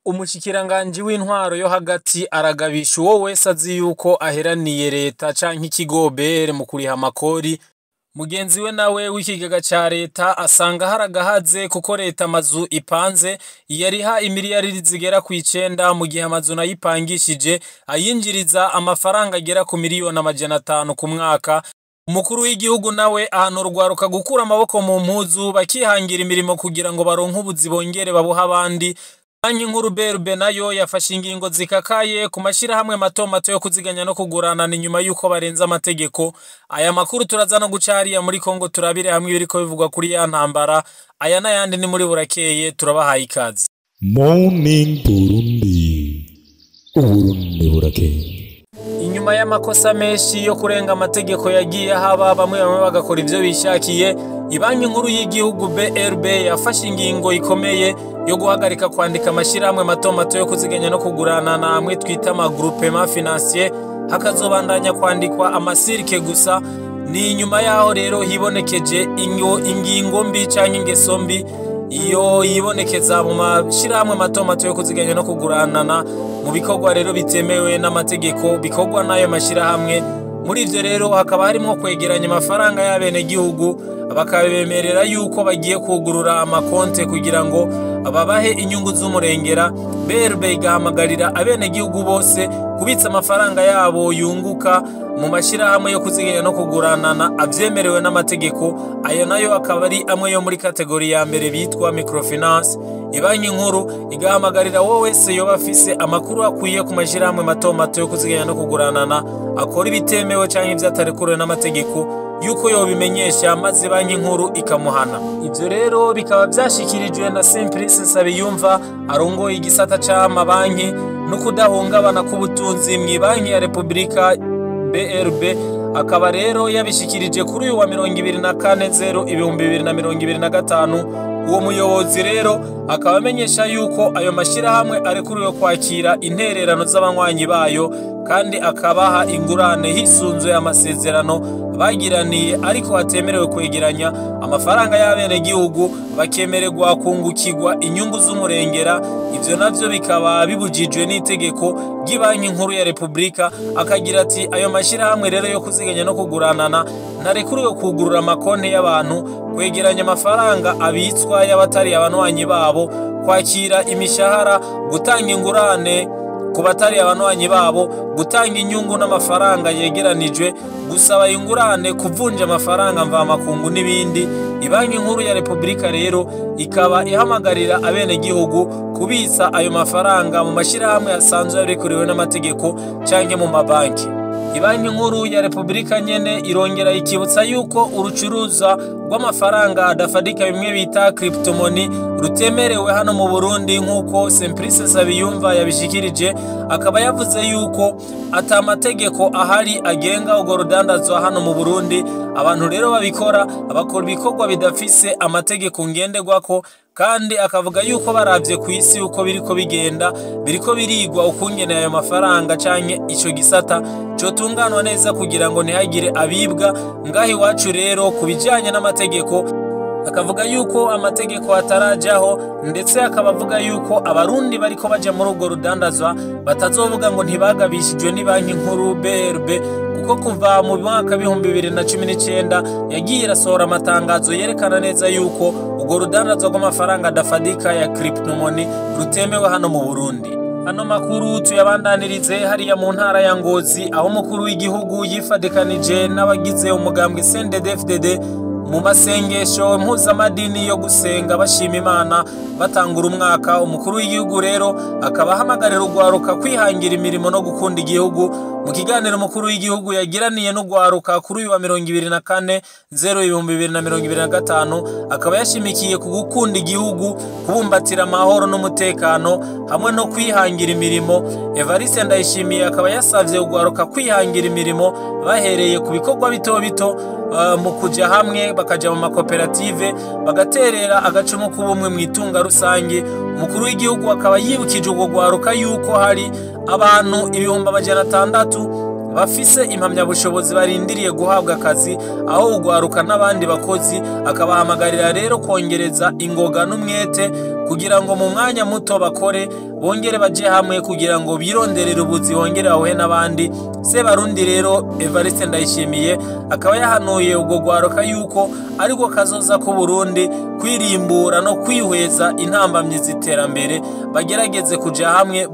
Umushikiranganji w'intwaro yo hagati aragabisha uwo wese azi yuko aheraniye leta canke ikigo BR mu kuriha amakori. Mugenzi we nawe w'ikigega ca leta asanga haragahaze kuko leta amazu ipanze yariha imiliyaridi zigera ku 9 mu gihe amazu nayipangishije ayinjiriza amafaranga agera ku miliyoni 500 ku mwaka. Umukuru w'igihugu nawe ahanurwaruka gukura amaboko mu mpuzu bakihangira imirimo kugira ngo baronke ubuzi bongere babuha abandi. Banki nkuru BRB nayo yafashe ingingo zikakaye ku mashirahamwe mato mato yo kuziganya no kugurana ni nyuma yuko barenza amategeko. Aya makuru turaza no gucariya muri Kongo turabire hamwe ibiriko bivugwa kuri ya ntambara. Aya n'ayandi ni muri burakeye turabahaye ikaze. Morning Burundi. Uburundi burakeye. Inyuma y'amakosa menshi yo kurenga amategeko yagiye haba bamwe bagakora ivyo bishakiye, Ibanki nkuru y'igihugu BRB yafashe ingingo ikomeye yo guhagarika kwandika amashirahamwe mato mato yo kuziganya no kugurana na amwe twita ama groupement financier, hakazobandanya kwandikwa amasirike gusa. Ni inyuma yaho rero hibonekeje ingingo mbi canke ingeso mbi iyo yibonekeza mu mashirahamwe mato mato yo kuziganya no kuguranana mu bikorwa rero bitemewe n'amategeko bikorwa nayo mashirahamwe. Muri ivyo rero hakaba harimo kwegeranya amafaranga y'abene gihugu, bakabemerera yuko bagiye kugurura amakonte kugira ngo babahe inyungu z'umurengera. BRB igahamagarira abene gihugu bose kubitsa amafaranga yabo yunguka mu mashirahamwe yo kuziganya no kuguranana avyemerewe n'amategeko. Ayo nayo akaba ari amwe yo muri kategori ya mbere bitwa microfinance. Ibanki nkuru igahamagarira wowe wese yoba afise amakuru akwiye ku mashirahamwe mato mato yo kuziganya no kuguranana akora ibitemewe canke ivyatarekuriwe n'amategeko yuko yobimenyesha maze banki nkuru ikamuhana. Ivyo rero bikaba vyashikirijwe na Simplice Nsabiyumva arongoye igisata c'amabanki no kudahungabana k'ubutunzi mw'ibanki ya Republika BRB. Akaba rero yabishikirije kuri uyu wa 24/0/2025. Uwo muyobozi rero akaba amenyesha yuko ayo mashirahamwe arekuriwe kwakira intererano z'abanywanyi bayo kandi akabaha ingurane hisunzwe amasezerano bagiraniye, ariko hatemerewe kwegeranya amafaranga y'abene gihugu bakemererwa kungukirwa inyungu z'umurengera. Ivyo navyo bikaba bibujijwe n'itegeko ry'Ibanki nkuru ya Republika. Akagira ati ayo mashirahamwe rero yo kuziganya no kuguranana narekuriwe kugurura amakonte y'abantu, kwegeranya amafaranga abitswa y'abatari abanywanyi babo, kwakira imishahara, gutanga ingurane ku batari abanywanyi babo, gutanga inyungu n'amafaranga yegeranijwe, gusaba ingurane, kuvunja amafaranga mva makungu n'ibindi. Ibanki nkuru ya Republika rero ikaba ihamagarira abene gihugu kubitsa ayo mafaranga mu mashirahamwe asanzwe arekuriwe n'amategeko canke mu mabanki. Ibanki nkuru ya Republika nyene irongera ikibutsa yuko urucuruza rw'amafaranga adafadika bimwe bita cryptomoni rutemerewe hano mu Burundi nk'uko Simplice Nsabiyumva yabishikirije. Akaba yavuze yuko atamategeko ahari agenga urwo rudandazwa hano mu Burundi. Abantu rero babikora abakora ibikorwa bidafise amategeko ngenderwako, kandi akavuga yuko baravye ku isi uko biriko bigenda biriko birigwa ukungene ayo mafaranga canke ico gisata cotunganwa neza kugira ngo ntihagire abibwa. Ngahi wacu rero kubijanye n'amategeko akavuga yuko amategeko atarajaho, ndetse akabavuga yuko abarundi bariko baje muri urwo rudandazwa batazovuga ngo ntibagabishijwe n'Ibanki nkuru BRB, kuko kuva mu mwaka 2019 yagiye irasohora amatangazo yerekana neza yuko urwo rudandazwa rw'amafaranga adafadika ya cryptomoni rutemewe hano mu Burundi. Ano makuru tuyabandanirize hariya mu ntara ya Ngozi, aho umukuru w'igihugu yifadikanije n'abagize umugambwe CNDD-FDD mu masengesho mpuzamadini yo gusenga bashima Imana batangura umwaka. Umukuru w'igihugu rero akaba ahamagarira urwaruka kwihangira imirimo no gukunda igihugu. Mu kiganiro umukuru w'igihugu yagiraniye n'urwaruka kuri uyu wa 24/0/2025 akaba yashimikiye ku gukunda igihugu, kubumbatira amahoro n'umutekano hamwe no kwihangira imirimo. Evariste Ndayishimiye akaba yasavye urwaruka kwihangira imirimo bahereye ku bikorwa bito bito, mu kuja hamwe bakaja mu makoperative bagaterera agacumu k'ubumwe mu itunga rusange. Umukuru w'igihugu akaba yibukije urwo rwaruka yuko hari abantu 600 bafise impamyabushobozi barindiriye guhabwa akazi, aho ugwaruka n'abandi bakozi akabahamagarira rero kongereza ingoga n'umwete kugira ngo mu mwanya muto bakore bongere baje hamwe kugira ngo bironderere ubuzi bongere bahuhe n'abandi. Sebarundi rero Evariste Ndayishimiye akaba yahanuye ubwo gwaruka yuko ariko kazoza ku Burundi kwirimbura no kwihweza intambamyi z'iterambere, bagerageze kuja hamwe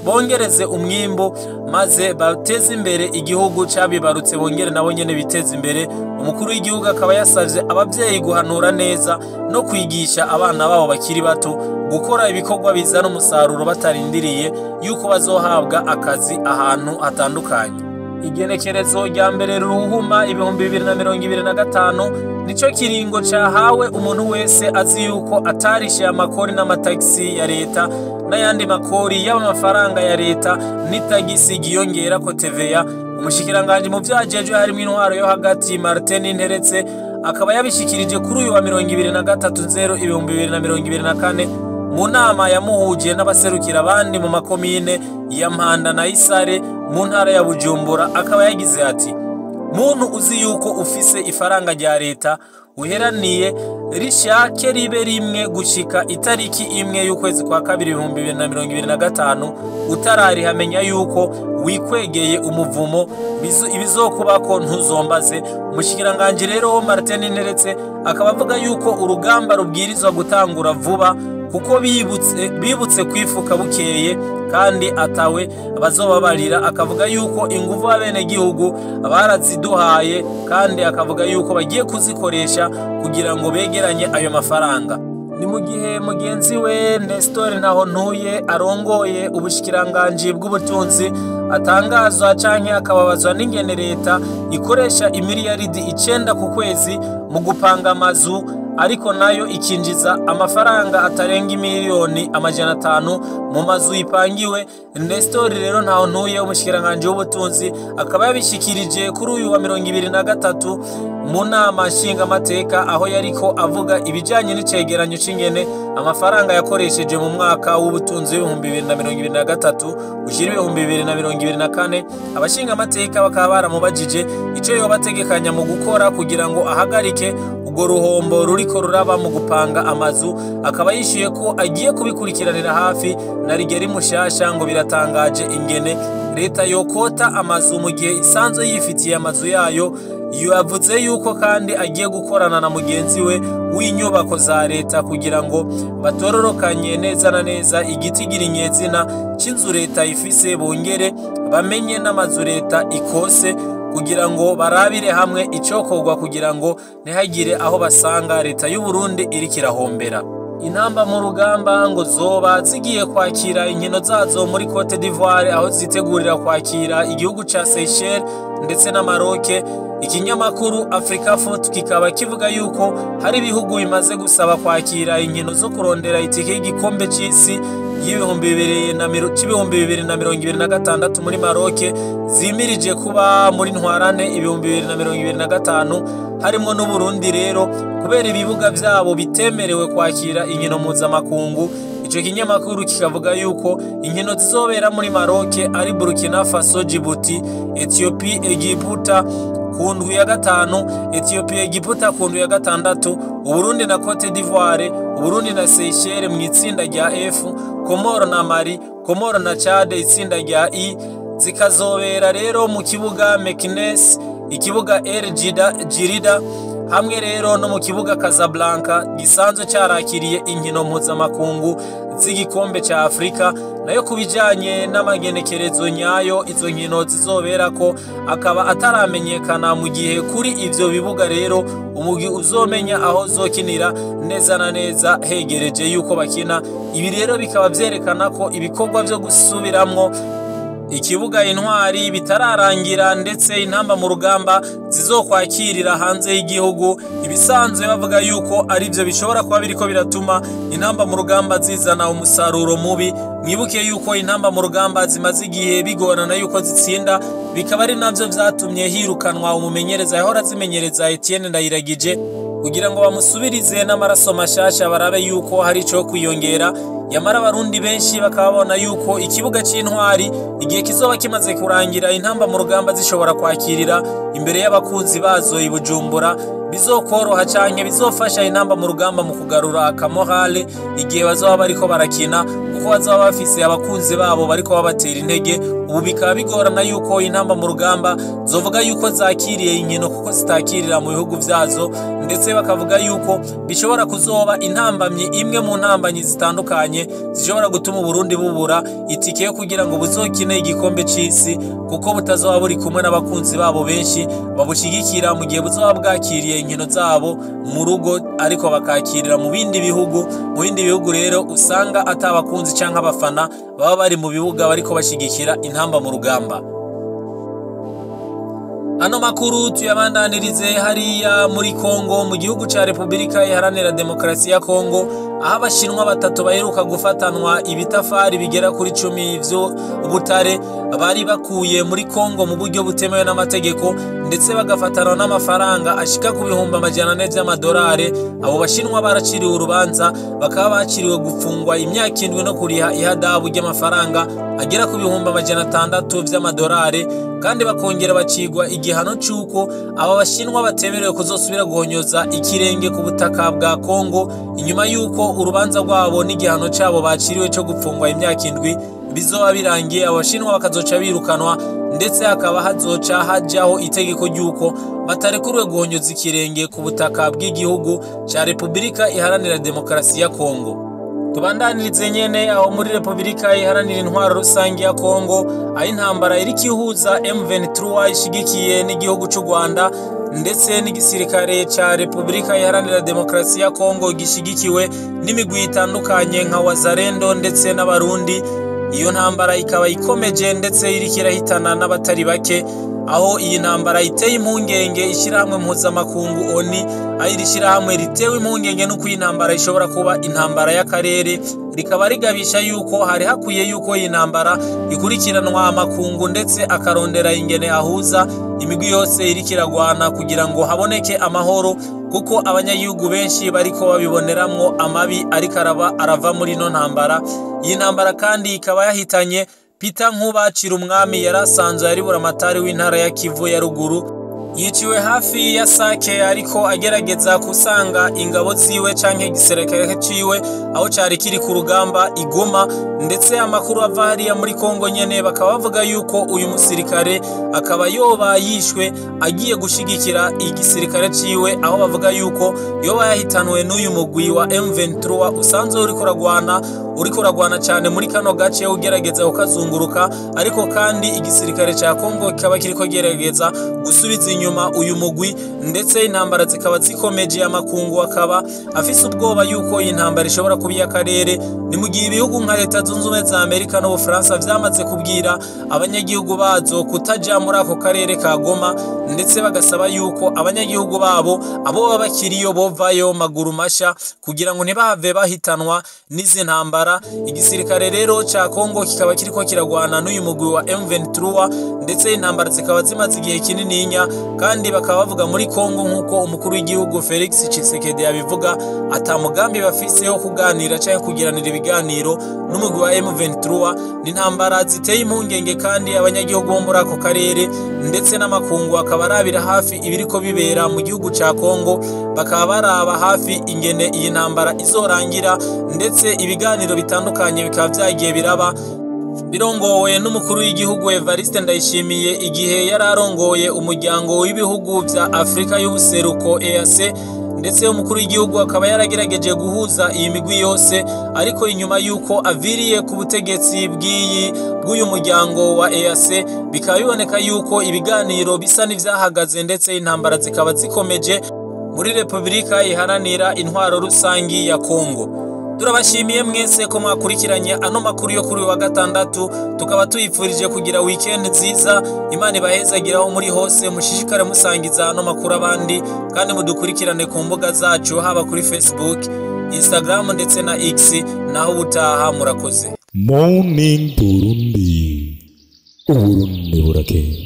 bongereze umwimbo maze bateze imbere igihugu cabibarutse, bongere nabo nyene biteze imbere. Umukuru w'igihugu akaba yasavye abavyeyi guhanura neza no kwigisha abana babo bakiri bato gukora ibikorwa bizana umusaruro batarindiriye yuko bazohabwa akazi ahantu hatandukanye. Igenekerezo rya mbere Ruhuma 2025 nico kiringo cahawe umuntu wese azi yuko atarishe amakori n'amatagisi ya leta n'ayandi makori y'amafaranga ya leta n'itagisi giyongera ko TVA. Umushikiranganje mu vyajeje harimo intwaro yo hagati Martin Nteretse akaba yabishikirije kuri uyu wa 23/0/2024 mu nama yamuhuje n'abaserukira abandi mu makomine ya Mpanda na Isare mu ntara ya Bujumbura. Akaba yagize ati: muntu uzi yuko ufise ifaranga rya leta uheraniye rishake ribe rimwe gushika itariki imwe y'ukwezi kwa 2/2025 utararihamenya yuko wikwegeye umuvumo ibizokubako ntuzombaze. Umushikiranganje rero Martin Nteretse akaba avuga yuko urugamba rubwirizwa gutangura vuba kuko bibutse kwifuka bukeye kandi atawe bazobabarira. Akavuga yuko inguvu abene gihugu baraziduhaye kandi akavuga yuko bagiye kuzikoresha kugira ngo begeranye ayo mafaranga. Ni mu gihe mugenzi we Nestor Ntahontuye arongoye ubushikiranganje bw'ubutunzi atangazwa canke akababazwa n'ingene leta ikoresha imiliyaridi 9 ku kwezi mu gupanga amazu, ariko nayo ikinjiza amafaranga atarenga miliyoni 500 mu mazu ipangiwe. Nestor rero Ntahontuye umushikiranganje w'ubutunzi akaba yabishikirije kuri uyu wa 2023 mu nama nshingamateka, aho yariko avuga ibijanye n'icegeranyo c'ingene amafaranga yakoresheje mu mwaka w'ubutunzi 2023 ushira 2024. Abashingamateka bakaba baramubajije ico yobategekanya mu gukora kugira ngo ahagarike ubwo ruhombo ruriko ruraba mu gupanga amazu. Akaba yishuye ko agiye kubikurikiranira hafi na Rigeri Mushasha ngo biratangaje ingene leta yokota amazu mu gihe isanzwe yifitiye amazu yayo. Yavuze yuko kandi agiye gukorana na mugenzi we w'inyubako za leta kugira ngo batororokanye neza na neza igitigirinnyezina c'inzu leta ifise, bongere bamenye n'amazu leta ikose kugira ngo barabire hamwe icokorwa kugira ngo ntihagire aho basanga leta y'u Burundi iri kirahombera. Intamba mu rugamba ngo zoba zigiye kwakira inkino zazo muri Cote d'Ivoire, aho zitegurira kwakira igihugu ca Seychelles ndetse na Maroc. Ikinyamakuru Africa Foot kikaba kivuga yuko hari ibihugu bimaze gusaba kwakira inkino zo kurondera itike y'igikombe c'isi y'ibihumbi2026 muri Maroc zimirije kuba muri Ntwarante 2025, harimo n'u Burundi rero kubera ibibuga vyabo bitemerewe kwakira inkino mpuzamakungu. Ico kinyamakuru kikavuga yuko inkino zizobera muri Maroc ari Burkina Faso, Djibouti, Ethiopia, Egiputa kundwi ya 5, Ethiopia, Egiputa kundwi ya 6, Uburundi na Cote d'Ivoire, Uburundi na Seychelles mu itsinda rya F, Komoro na Mali, Komoro na Chad itsinda rya I. Zikazobera rero mu kibuga Meknes, ikibuga El Jirida hamwe rero no mu kibuga Casablanca gisanzwe cyarakiriye inkino mpuzamakungu z'igikombe ca Afrika. Nayo kubijanye n'amagenekerezo nyayo izo nkino zizobera ko akaba ataramenyekana, mu gihe kuri ivyo bibuga rero umugi uzomenya aho zokinira neza na neza hegereje yuko bakina. Ibi rero bikaba vyerekana ko ibikorwa vyo gusubiramwo ikibuga Intwari bitararangira, ndetse intamba mu rugamba zizokwakirira hanze y'igihugu. Ibisanzwe bavuga yuko ari byo bishobora kuba biriko biratuma intamba mu rugamba zizana umusaruro mubi. Mwibuke yuko intamba mu rugamba zimaze igihe bigorana yuko zitsinda, bikaba ari navyo vyatumye hirukanwa umumenyereza yahora zimenyereza Etienne Ndayiragije kugira ngo bamusubirize n'amaraso mashasha barabe yuko hari ico kwiyongera. yamara abarundi benshi bakabona yuko ikibuga c'intwari igihe kizoba kimaze kurangira intamba mu rugamba zishobora kwakirira imbere y'abakunzi bazo i Bujumbura bizokoroha canke bizofasha intamba mu rugamba mu kugarura akamorale igihe bazoba bariko barakina kuko bazoba bafise abakunzi babo bariko babatera intege. Ubu bikaba bigorana yuko intamba mu rugamba zovuga yuko zakiriye inkino kuko zitakirira mu bihugu vyazo, ndetse bakavuga yuko bishobora kuzoba intambamyi imwe mu ntambanyi zitandukanye zishobora gutuma Burundi bubura itike yo kugira ngo buzokine igikombe c'isi kuko butazoba buri kumwe n'abakunzi babo benshi babushigikira mu gihe buzoba bwakiriye inkino zabo mu rugo ariko bakakirira mu bindi bihugu rero usanga atabakunzi canke abafana baba bari mu bibuga bariko bashigikira intamba mu rugamba. Ano makuru tuyabandanirize hariya muri Kongo mu gihugu ca Republika Iharanira Demokarasi ya Kongo, aho abashinwa batatu baheruka gufatanwa ibitafari bigera kuri 10 vyo ubutare bari bakuye muri Kongo mu buryo butemewe n'amategeko, ndetse bagafatana n'amafaranga ashika ku bihumbi 400 by'amadolari. Abo bashinwa baraciriwe urubanza bakaba baciriwe gufungwa imyaka 7 no kuriha ihadabu ry'amafaranga agera ku bihumbi 600 by'amadolari, kandi bakongera bacigwa igihano cy'uko aba bashinwa batemerewe kuzosubira guhonyoza ikirenge ku butaka bwa Kongo inyuma y'uko urubanza rwabo n'igihano cyabo baciriwe cyo gufungwa imyaka 7 bizoba birangiye. Abashinwa bakazoca birukanwa, ndetse hakaba hazoca hajaho itegeko ry'uko batarekuriwe guhonyoza ikirenge ku butaka bw'igihugu ca Republika Iharanira Demokarasi ya Kongo. Tubandanirize nyene aho muri Republika Iharanira Intwaro Rusangi ya Kongo, aho intambara iri kihuza M23 ishigikiye n'igihugu c'u Rwanda ndetse n'igisirikare ca Republika Iharanira Demokarasi ya Kongo gishigikiwe n'imigwi itandukanye nka Wazalendo ndetse n'abarundi. Iyo ntambara ikaba ikomeje ndetse iri kirahitana n'abatari bake, aho iyi ntambara iteye impungenge ishirahamwe mpuzamakungu ONU, aho iri shirahamwe ritewe impungenge nuko iyi ntambara ishobora kuba intambara y'akarere, rikaba rigabisha yuko hari hakwiye yuko iyi ntambara ikurikiranwa amakungu ndetse akarondera ingene ahuza imigwi yose iri kiragwana kugira ngo haboneke amahoro, kuko abanyagihugu benshi bariko babiboneramwo amabi ariko arava muri no ntambara. Iyi ntambara kandi ikaba yahitanye Peter Nkubacira umwami yarasanzwe ari buramatari w'intara ya Kivu ya ruguru, yiciwe hafi ya Sake ariko agerageza kusanga ingabo ziwe canke igisirikare ciwe aho cari kiri ku rugamba Igoma. Ndetse amakuru ava hariya muri Kongo nyene bakaba bavuga yuko uyu musirikare akaba yoba yishwe agiye gushigikira igisirikare ciwe, aho bavuga yuko yoba yahitanwe n'uyu mugwi wa M23 usanzwe uriko uragwana cyane muri kano gace ugerageza ukazunguruka, ariko kandi igisirikare ca Kongo kikaba kiriko gerageza gusubiza inyuma uyu mugwi, ndetse intambara zikaba zikomeje. Amakungu akaba afise ubwoba yuko iyi ntambara ishobora kuba y'akarere. Ni mu gihe ibihugu nka Leta Zunze Ubumwe za Amerika n'Ubufaransa vyamaze kubwira abanyagihugu bazo kutaja muri ako karere ka Goma, ndetse bagasaba yuko abanyagihugu babo abo baba bakiriyo bovayo maguru masha kugira ngo ntibahave bahitanwa n'izi ntambara. Igisirikare rero ca Kongo kikaba kiriko kiragwana n'uyu mugwi wa M23, ndetse intambara zikaba zimaze igihe kinininya, kandi bakaba bavuga muri Kongo nk'uko umukuru w'igihugu Felix Tshisekedi yabivuga atamugambi bafise yo kuganira canke kugiranira ibiganiro n'umugwi wa M23. N'intambara ziteye impungenge, kandi abanyagihugu bo muri ako karere ndetse n'amakungu akaba arabira hafi ibiriko bibera mu gihugu ca Kongo, bakaba baraba hafi ingene iyi ntambara izorangira, ndetse ibiganiro bitandukanye bikaba vyagiye biraba birongowe n'umukuru w'igihugu Evariste Ndayishimiye igihe yararongoye umuryango w'ibihugu vya Afrika y'ubuseruko EAC, ndetse umukuru w'igihugu akaba yaragerageje guhuza iyi migwi yose, ariko inyuma yuko aviriye ku butegetsi bw'uyu muryango wa EAC bikaba biboneka yuko ibiganiro bisa n'ivyahagaze, ndetse intambara zikaba zikomeje muri Republika Iharanira Intwaro Rusangi ya Kongo. Turabashimiye mwese ko mwakurikiranye ano makuru yo kuri wa gatandatu, tukaba tuyipfurije kugira weekend nziza. Imana ibahezagiraho muri hose, mushishikare musangiza ano makuru abandi, kandi mudukurikirane ku mbuga zacu haba kuri Facebook, Instagram ndetse na X. Naho ubutaha murakoze. Morning Burundi, Uburundi burakeye.